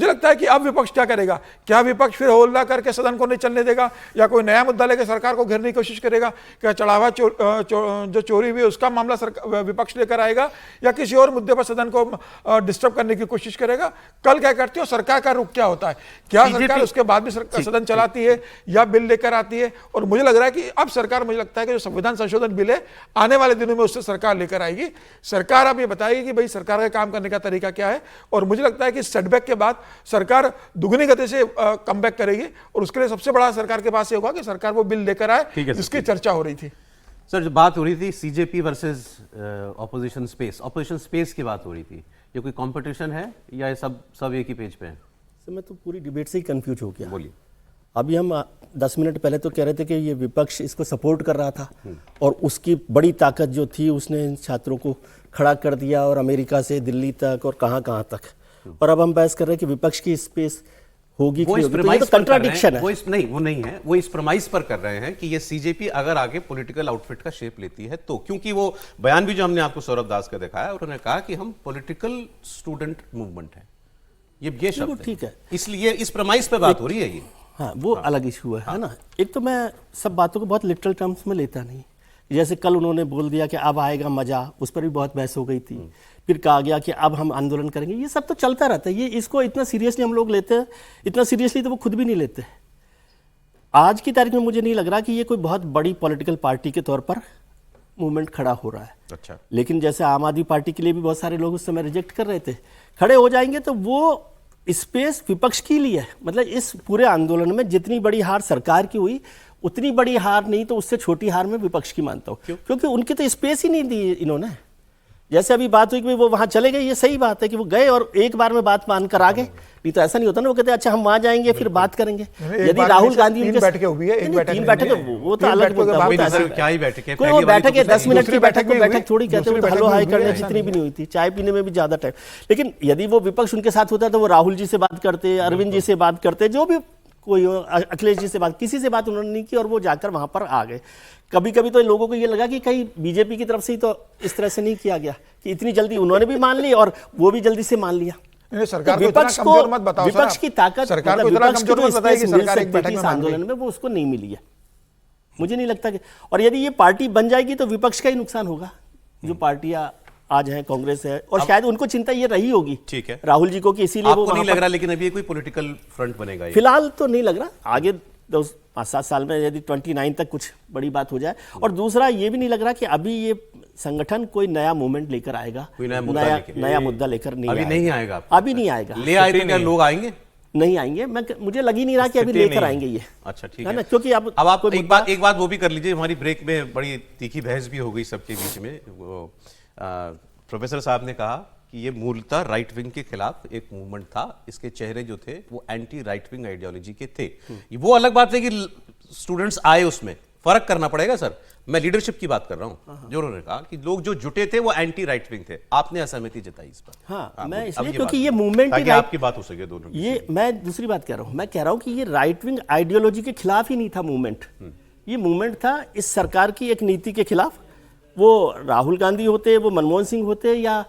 लगता है कि अब विपक्ष क्या करेगा, क्या विपक्ष फिर हल्ला करके सदन को नहीं चलने देगा, या कोई नया मुद्दा लेकर सरकार को घेरने की कोशिश करेगा, क्या चढ़ावा जो चोरी हुई उसका मामला विपक्ष लेकर आएगा, या किसी और मुद्दे पर सदन को डिस्टर्ब करने की कोशिश करेगा। कल क्या करती है और सरकार का रुख क्या होता है, क्या सरकार उसके बाद भी सदन चलाती है या बिल लेकर आती है। और मुझे लग रहा है कि अब सरकार, मुझे लगता है कि जो संविधान संशोधन बिल है आने वाले दिनों में उससे सरकार लेकर आएगी। सरकार अब ये बताएगी कि भाई सरकार का काम करने का तरीका क्या है, और मुझे लगता है कि सेटबैक के बाद सरकार दुगनी गति से कमबैक करेगी। और उसके लिए सबसे बड़ा सरकार के पास ये होगा कि सरकार वो बिल लेकर आए जिसकी चर्चा हो रही थी। सर, जो बात हो रही थी सीजेपी वर्सेस ऑपोजिशन स्पेस की बात हो रही थी, ये कोई कंपटीशन है या ये सब एक ही पेज पे है? सर, मैं तो पूरी डिबेट से ही कंफ्यूज हो गया। बोलिए। अभी हम 10 मिनट पहले तो कह रहे थे कि ये विपक्ष इसको सपोर्ट कर रहा था और उसकी बड़ी ताकत जो थी उसने इन छात्रों को खड़ा कर दिया, और अमेरिका से दिल्ली तक और कहाँ तक। और अब हम बहस कर रहे हैं कि विपक्ष की स्पेस होगी कि होगी, तो ये तो कंट्राडिक्शन है। वो नहीं है, वो इस प्रमाइस पर कर रहे हैं कि ये सीजेपी अगर आगे पॉलिटिकल आउटफिट का शेप लेती है तो, क्योंकि वो बयान भी जो हमने आपको सौरभ दास का दिखाया, उन्होंने कहा कि हम पॉलिटिकल स्टूडेंट मूवमेंट है, ये शब्द ठीक है, इसलिए इस प्रमाइस पे बात हो रही है ये। हाँ, वो अलग इशू है ना। एक तो मैं सब बातों को बहुत लिटरल टर्म्स में लेता नहीं। जैसे कल उन्होंने बोल दिया कि अब आएगा मजा, उस पर भी बहुत बहस हो गई थी। फिर कहा गया कि अब हम आंदोलन करेंगे। ये सब तो चलता रहता है, ये इसको इतना सीरियसली हम लोग लेते हैं, इतना सीरियसली तो वो खुद भी नहीं लेते। आज की तारीख में मुझे नहीं लग रहा कि ये कोई बहुत बड़ी पॉलिटिकल पार्टी के तौर पर मूवमेंट खड़ा हो रहा है। अच्छा। लेकिन जैसे आम आदमी पार्टी के लिए भी बहुत सारे लोग उस समय रिजेक्ट कर रहे थे, खड़े हो जाएंगे तो वो स्पेस विपक्ष के लिए है। मतलब इस पूरे आंदोलन में जितनी बड़ी हार सरकार की हुई, उतनी बड़ी हार नहीं तो उससे छोटी हार में विपक्ष की मानता हूँ, क्योंकि उनकी तो स्पेस ही नहीं दी इन्होंने। जैसे अभी बात हुई कि वो वहां चले गए, ये सही बात है कि वो गए और एक बार में बात मान कर आ गए। नहीं तो ऐसा नहीं होता ना, वो कहते अच्छा हम वहां जाएंगे फिर बात करेंगे। यदि राहुल गांधी उनके 3 बैठकें हुई है, 1 बैठक वो तो अलग क्या ही बैठक है, कोई वो बैठक है 10 मिनट की बैठक में बैठक थोड़ी कहते हैं, हलो हाई करने जितनी भी नहीं हुई थी, चाय पीने में भी ज्यादा टाइम। लेकिन यदि वो विपक्ष उनके साथ होता तो वो राहुल जी से बात करते, अरविंद जी से बात करते, जो भी कोई अखिलेश जी से बात, किसी से बात उन्होंने नहीं की और वो जाकर वहां पर आ गए। कभी कभी तो लोगों को ये लगा कि कहीं बीजेपी की तरफ से ही तो इस तरह से नहीं किया गया कि इतनी जल्दी उन्होंने भी मान ली और वो भी जल्दी से मान लिया। सरकार को इतना कमजोर मत बताओ, विपक्ष की ताकत, सरकार को इतना कमजोर मत बताइए कि सरकार एक बैठक में आंदोलन में वो उसको नहीं मिली है, मुझे नहीं लगता कि। और यदि ये पार्टी बन जाएगी तो विपक्ष का ही नुकसान होगा, जो पार्टियां आज हैं, कांग्रेस है, और शायद उनको चिंता ये रही होगी, ठीक है, राहुल जी को, कि इसीलिए वो नहीं लग रहा। लेकिन अभी कोई पॉलिटिकल फ्रंट बनेगा फिलहाल तो नहीं लग रहा। आगे 5-7 साल में यदि 29 तक कुछ बड़ी बात हो जाए। और दूसरा ये भी नहीं लग रहा कि अभी ये संगठन कोई नया मूवमेंट लेकर आएगा, कोई नया मुद्दा लेकर नहीं आएगा। अभी नहीं आएगा। ले आए तो क्या लोग आएंगे? नहीं आएंगे, मुझे लग ही नहीं रहा कि अभी लेकर आएंगे ये। अच्छा, ठीक है ना, क्योंकि अब आप एक बात वो भी कर लीजिए। हमारी ब्रेक में बड़ी तीखी बहस भी हो गई सबके बीच में। प्रोफेसर साहब ने कहा कि ये मूलतः राइट विंग के खिलाफ एक मूवमेंट था, इसके चेहरे जो थे वो एंटी राइट विंग आइडियोलॉजी के थे। वो अलग बात है कि स्टूडेंट्स आए, उसमें फर्क करना पड़ेगा सर। मैं लीडरशिप की बात कर रहा हूं, जो उन्होंने कहा कि लोग जो जुटे थे वो एंटी राइट विंग थे। आपने असहमति जताई इस पर। हाँ, मैं इसलिए क्योंकि ये मूवमेंट ताकि आपकी बात हो सके दोनों। ये मैं दूसरी बात कह रहा हूं, मैं कह रहा हूं कि ये राइट विंग आइडियोलॉजी के खिलाफ ही नहीं था मूवमेंट। ये मूवमेंट था इस सरकार की एक नीति के खिलाफ। वो राहुल गांधी होते, वो मनमोहन सिंह होते, या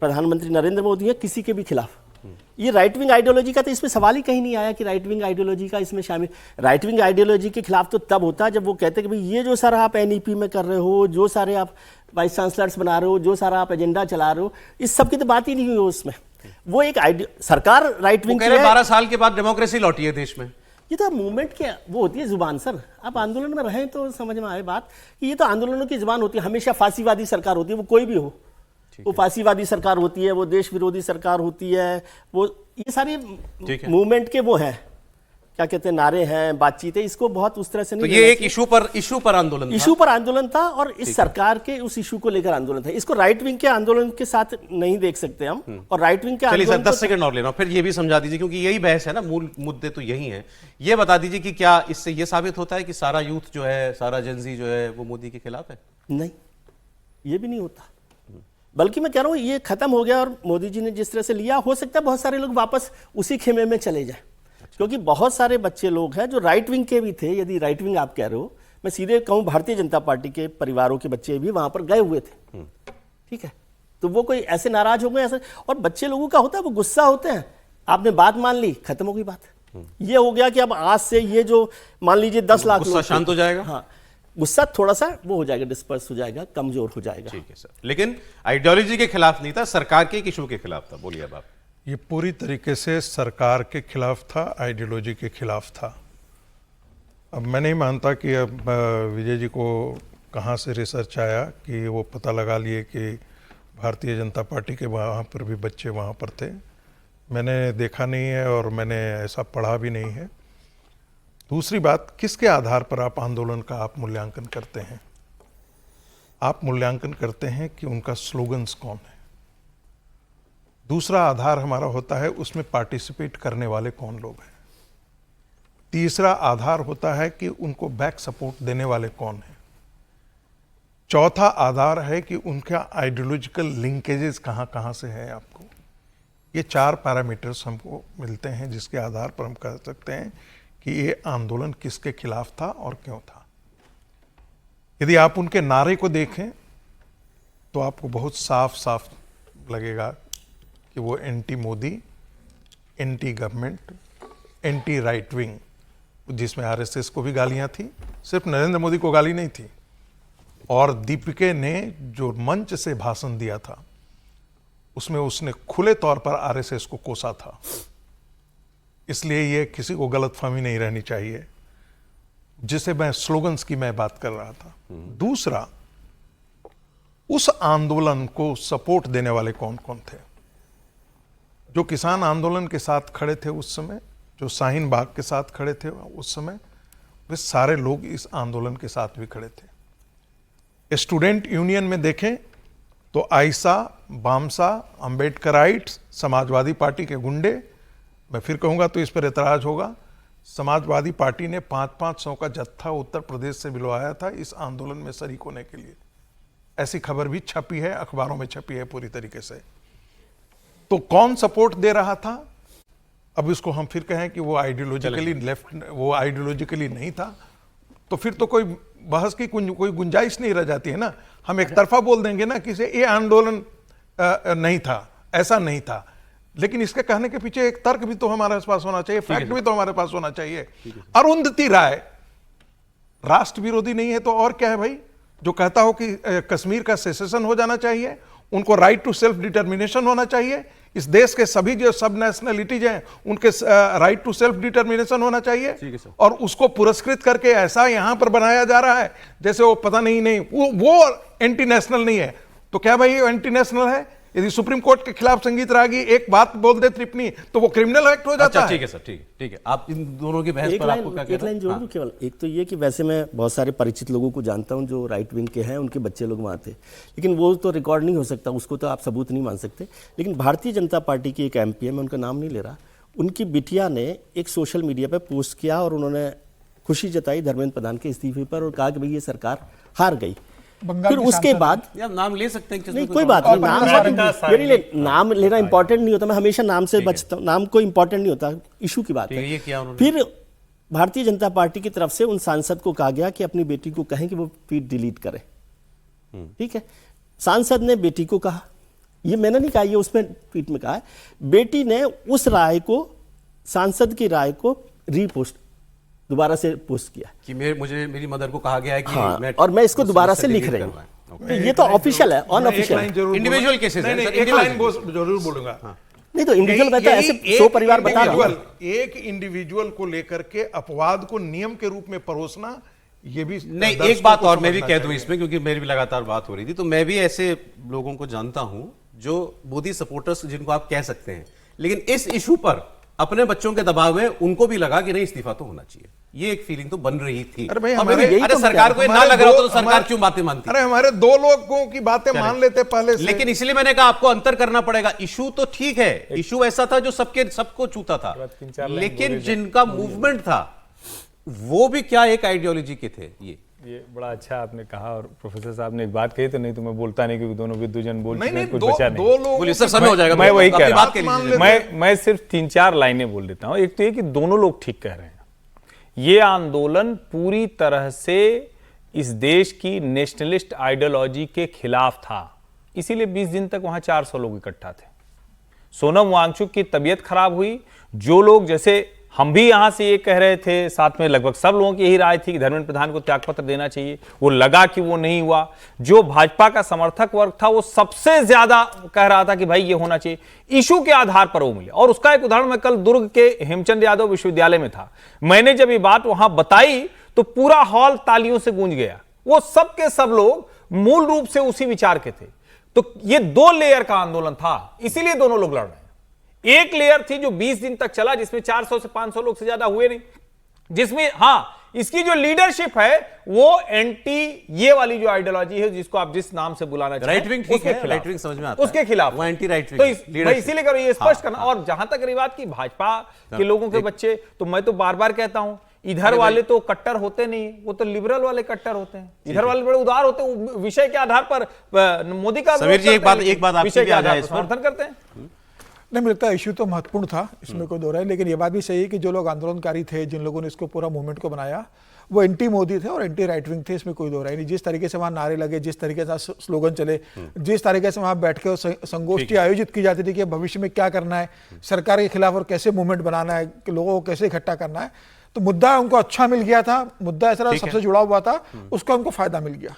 प्रधानमंत्री नरेंद्र मोदी है, किसी के भी खिलाफ। ये राइट विंग आइडियोलॉजी का तो इसमें सवाल ही कहीं नहीं आया कि राइट विंग आइडियोलॉजी का इसमें शामिल। राइट विंग आइडियोलॉजी के खिलाफ तो तब होता है जब वो कहते हैं कि भाई ये जो सारा आप एनईपी में कर रहे हो, जो सारे आप वाइस चांसलर्स बना रहे हो, जो सारा आप एजेंडा चला रहे हो, इस सब की तो बात ही नहीं हुई उसमें। वो एक सरकार राइट विंग 12 साल के बाद डेमोक्रेसी लौटी है देश में। ये तो मूवमेंट की वो होती है जुबान सर। आप आंदोलन में रहें तो समझ में आए बात कि ये तो आंदोलनों की जुबान होती है। हमेशा फांसीवादी सरकार होती है, वो कोई भी हो, वो फांसीवादी सरकार होती है, वो देश विरोधी सरकार होती है, वो ये सारी मूवमेंट के वो हैं, क्या कहते हैं, नारे हैं, बातचीत है। इसको बहुत उस तरह से नहीं। तो ये एक इशू पर आंदोलन था और इस सरकार के उस इशू को लेकर आंदोलन था। इसको राइट विंग के आंदोलन के साथ नहीं देख सकते हम। और राइट विंग के चलिए सर 10 सेकंड और लेना, फिर ये भी समझा दीजिए, क्योंकि यही बहस है ना, मूल मुद्दे तो यही है। ये बता दीजिए कि क्या इससे ये साबित होता है कि सारा यूथ जो है, सारा जेनजी जो है, वो मोदी के खिलाफ है? नहीं, ये भी नहीं होता। बल्कि मैं कह रहा हूं ये खत्म हो गया और मोदी जी ने जिस तरह से लिया, हो सकता है बहुत सारे लोग वापस उसी खेमे में चले जाए। क्योंकि बहुत सारे बच्चे लोग हैं जो राइट विंग के भी थे। यदि राइट विंग आप कह रहे हो, मैं सीधे कहूं भारतीय जनता पार्टी के परिवारों के बच्चे भी वहां पर गए हुए थे, ठीक है। तो वो कोई ऐसे नाराज हो गए ऐसे, और बच्चे लोगों का होता है, वो गुस्सा होते हैं आपने बात मान ली, खत्म हो गई बात। ये हो गया कि अब आज से ये जो मान लीजिए 10 लाख गुस्सा लोग थे, शांत हो जाएगा। हाँ, गुस्सा थोड़ा सा वो हो जाएगा, डिस्पर्स हो जाएगा, कमजोर हो जाएगा। ठीक है सर, लेकिन आइडियोलॉजी के खिलाफ नहीं था, सरकार के एक इशू के खिलाफ था। बोलिए अब आप। ये पूरी तरीके से सरकार के खिलाफ था, आइडियोलॉजी के खिलाफ था। अब मैं नहीं मानता कि अब विजय जी को कहाँ से रिसर्च आया कि वो पता लगा लिए कि भारतीय जनता पार्टी के वहाँ पर भी बच्चे वहाँ पर थे। मैंने देखा नहीं है और मैंने ऐसा पढ़ा भी नहीं है। दूसरी बात, किसके आधार पर आप आंदोलन का आप मूल्यांकन करते हैं? आप मूल्यांकन करते हैं कि उनका स्लोगन्स कौन है। दूसरा आधार हमारा होता है उसमें पार्टिसिपेट करने वाले कौन लोग हैं। तीसरा आधार होता है कि उनको बैक सपोर्ट देने वाले कौन हैं। चौथा आधार है कि उनका आइडियोलॉजिकल लिंकेजेस कहाँ कहाँ से है आपको। ये 4 पैरामीटर्स हमको मिलते हैं जिसके आधार पर हम कह सकते हैं कि ये आंदोलन किसके खिलाफ था और क्यों था। यदि आप उनके नारे को देखें तो आपको बहुत साफ साफ लगेगा कि वो anti Modi, anti government, anti right wing, जिसमें आरएसएस को भी गालियां थी, सिर्फ नरेंद्र मोदी को गाली नहीं थी। और दीपिके ने जो मंच से भाषण दिया था उसमें उसने खुले तौर पर आरएसएस को कोसा था। इसलिए ये किसी को गलतफहमी नहीं रहनी चाहिए, जिसे मैं स्लोगन्स की मैं बात कर रहा था। दूसरा, उस आंदोलन को सपोर्ट देने वाले कौन कौन थे। जो किसान आंदोलन के साथ खड़े थे उस समय, जो शाहीन बाग के साथ खड़े थे उस समय, वे सारे लोग इस आंदोलन के साथ भी खड़े थे। स्टूडेंट यूनियन में देखें तो आयशा, बामसा, अम्बेडकराइट्स, समाजवादी पार्टी के गुंडे, मैं फिर कहूंगा तो इस पर एतराज होगा, समाजवादी पार्टी ने 500-500 का जत्था उत्तर प्रदेश से बुलवाया था इस आंदोलन में शरीक होने के लिए। ऐसी खबर भी छपी है, अखबारों में छपी है पूरी तरीके से। तो कौन सपोर्ट दे रहा था? अब इसको हम फिर कहें कि वो आइडियोलॉजिकली लेफ्ट, वो आइडियोलॉजिकली नहीं था, तो फिर तो कोई बहस की कोई गुंजाइश नहीं रह जाती है ना। हम एक तरफा बोल देंगे ना कि ये आंदोलन नहीं था, ऐसा नहीं था, लेकिन इसके कहने के पीछे एक तर्क भी तो हमारे पास होना चाहिए, फैक्ट भी तो हमारे पास होना चाहिए। अरुंधति राय राष्ट्र विरोधी नहीं है तो और क्या है भाई? जो कहता हो कि कश्मीर का सेसेशन हो जाना चाहिए, उनको राइट टू सेल्फ डिटर्मिनेशन होना चाहिए, इस देश के सभी जो सब नेशनलिटीज हैं उनके राइट टू सेल्फ डिटर्मिनेशन होना चाहिए, और उसको पुरस्कृत करके ऐसा यहां पर बनाया जा रहा है जैसे वो पता नहीं वो एंटी नेशनल नहीं है। तो क्या भाई ये एंटी नेशनल है? यदि सुप्रीम कोर्ट के खिलाफ संगीत रागी एक बात बोल दे टिप्पणी तो वो क्रिमिनल एक्ट हो जाता है। ठीक है सर, ठीक है। आप इन दोनों की बहस पर आपको क्या कहना है? एक लाइन जोड़ दूं केवल। एक तो ये कि वैसे मैं बहुत सारे परिचित लोगों को जानता हूं जो राइट विंग के हैं, उनके बच्चे लोग वहाँ थे, लेकिन वो तो रिकॉर्ड नहीं हो सकता, उसको तो आप सबूत नहीं मान सकते। लेकिन भारतीय जनता पार्टी की एक MP है, मैं उनका नाम नहीं ले रहा, उनकी बिटिया ने एक सोशल मीडिया पर पोस्ट किया और उन्होंने खुशी जताई धर्मेंद्र प्रधान के इस्तीफे पर और कहा कि भाई ये सरकार हार गई। फिर उसके बाद आप नाम ले सकते हैं, नहीं कोई बात नहीं, मेरे लिए नाम लेना इंपॉर्टेंट नहीं होता, मैं हमेशा नाम से बचता हूँ, नाम कोई इंपॉर्टेंट नहीं होता, इशू की बात है। ये किया उन्होंने। फिर भारतीय जनता पार्टी की तरफ से उन सांसद को कहा गया कि अपनी बेटी को कहें कि वो ट्वीट डिलीट करे। ठीक है, सांसद ने बेटी को कहा, ये मैंने नहीं कहा, ये उसमें ट्वीट में कहा है, बेटी ने उस राय को, सांसद की राय को रीपोस्ट दोबारा से पोस्ट किया कि मुझे मेरी मदर को कहा गया है कि हाँ, और मैं इसको दोबारा से लिख रही हूँ। ये तो ऑफिशियल है, अनऑफिशियल है। इंडिविजुअल केसेस है, एक लाइन जरूर बोलूंगा। नहीं तो इंडिविजुअल में तो ऐसे 100 परिवार बता रहा हूं। एक इंडिविजुअल को लेकर के अपवाद को नियम के रूप में परोसना, ये भी नहीं। एक बात और मैं भी कह दूं इसमें, क्योंकि मेरी भी लगातार बात हो रही थी, तो मैं भी ऐसे लोगों को जानता हूं जो मोदी सपोर्टर्स जिनको आप कह सकते हैं, लेकिन इस इशू पर अपने बच्चों के दबाव में उनको भी लगा कि नहीं इस्तीफा तो होना चाहिए। ये एक फीलिंग तो बन रही थी। अरे भाई अरे सरकार को ना लग रहा तो सरकार क्यों बातें मानती? अरे हमारे 2 लोगों की बातें मान लेते पहले से। लेकिन इसलिए मैंने कहा आपको अंतर करना पड़ेगा। इशू तो ठीक है, इशू ऐसा था जो सबको छूता था, लेकिन जिनका मूवमेंट था वो भी क्या एक आइडियोलॉजी के थे। ये बड़ा अच्छा आपने कहा, और प्रोफेसर साहब ने एक बात कही तो नहीं तो मैं बोलता नहीं, क्योंकि दोनों विद्वजन बोल चुके हैं, कुछ बचा नहीं। 2 लोग बोलिए सर, समय हो जाएगा। मैं वही कह रहा हूं, मैं सिर्फ 3-4 लाइनें बोल देता हूं। एक तो ये कि दोनों लोग ठीक कह रहे हैं, ये आंदोलन पूरी तरह से इस देश की नेशनलिस्ट आइडियोलॉजी के खिलाफ था, इसीलिए 20 दिन तक वहां 400 लोग इकट्ठा थे। सोनम वांगचुक की तबीयत खराब हुई। जो लोग, जैसे हम भी यहां से ये कह रहे थे, साथ में लगभग सब लोगों की यही राय थी कि धर्मेंद्र प्रधान को त्यागपत्र देना चाहिए, वो लगा कि वो नहीं हुआ। जो भाजपा का समर्थक वर्ग था वो सबसे ज्यादा कह रहा था कि भाई ये होना चाहिए। इशू के आधार पर वो मिले। और उसका एक उदाहरण मैं कल दुर्ग के हेमचंद यादव विश्वविद्यालय में था, मैंने जब ये बात वहां बताई तो पूरा हॉल तालियों से गूंज गया। वो सब के सब लोग मूल रूप से उसी विचार के थे। तो ये 2 लेयर का आंदोलन था, इसीलिए दोनों लोग लड़ रहे हैं। एक लेयर थी जो 20 दिन तक चला, जिसमें 400 से 500 लोग से ज्यादा हुए नहीं, जिसमें इसकी जो लीडरशिप है वो एंटी ये वाली जो आइडियोलॉजी है, जिसको आप जिस नाम से बुलाना चाहते हैं, राइट विंग ठीक है, राइट विंग समझ में आता है, उसके खिलाफ वो एंटी राइट विंग तो मैं इसीलिए करूं ये स्पष्ट करना। और जहां तक रही बात की भाजपा के लोगों के बच्चे, तो मैं तो बार बार कहता हूं, इधर वाले तो कट्टर होते नहीं, वो तो लिबरल वाले कट्टर होते हैं। इधर वाले बड़े उदार होते हैं, विषय के आधार पर मोदी का समीर जी एक बात विषय के आधार पर इस पर समर्थन करते हैं। नहीं, मिलता है इश्यू तो महत्वपूर्ण था, इसमें कोई दो राय, लेकिन ये बात भी सही है कि जो लोग आंदोलनकारी थे, जिन लोगों ने इसको पूरा मूवमेंट को बनाया, वो एंटी मोदी थे और एंटी राइट विंग थे, इसमें कोई दो राय नहीं। जिस तरीके से वहाँ नारे लगे, जिस तरीके से स्लोगन चले, जिस तरीके से वहाँ बैठ के संगोष्ठी आयोजित की जाती थी कि भविष्य में क्या करना है सरकार के खिलाफ और कैसे मूवमेंट बनाना है, कि लोगों को कैसे इकट्ठा करना है, तो मुद्दा उनको अच्छा मिल गया था। मुद्दा ऐसा सबसे जुड़ा हुआ था, उसका उनको फायदा मिल गया।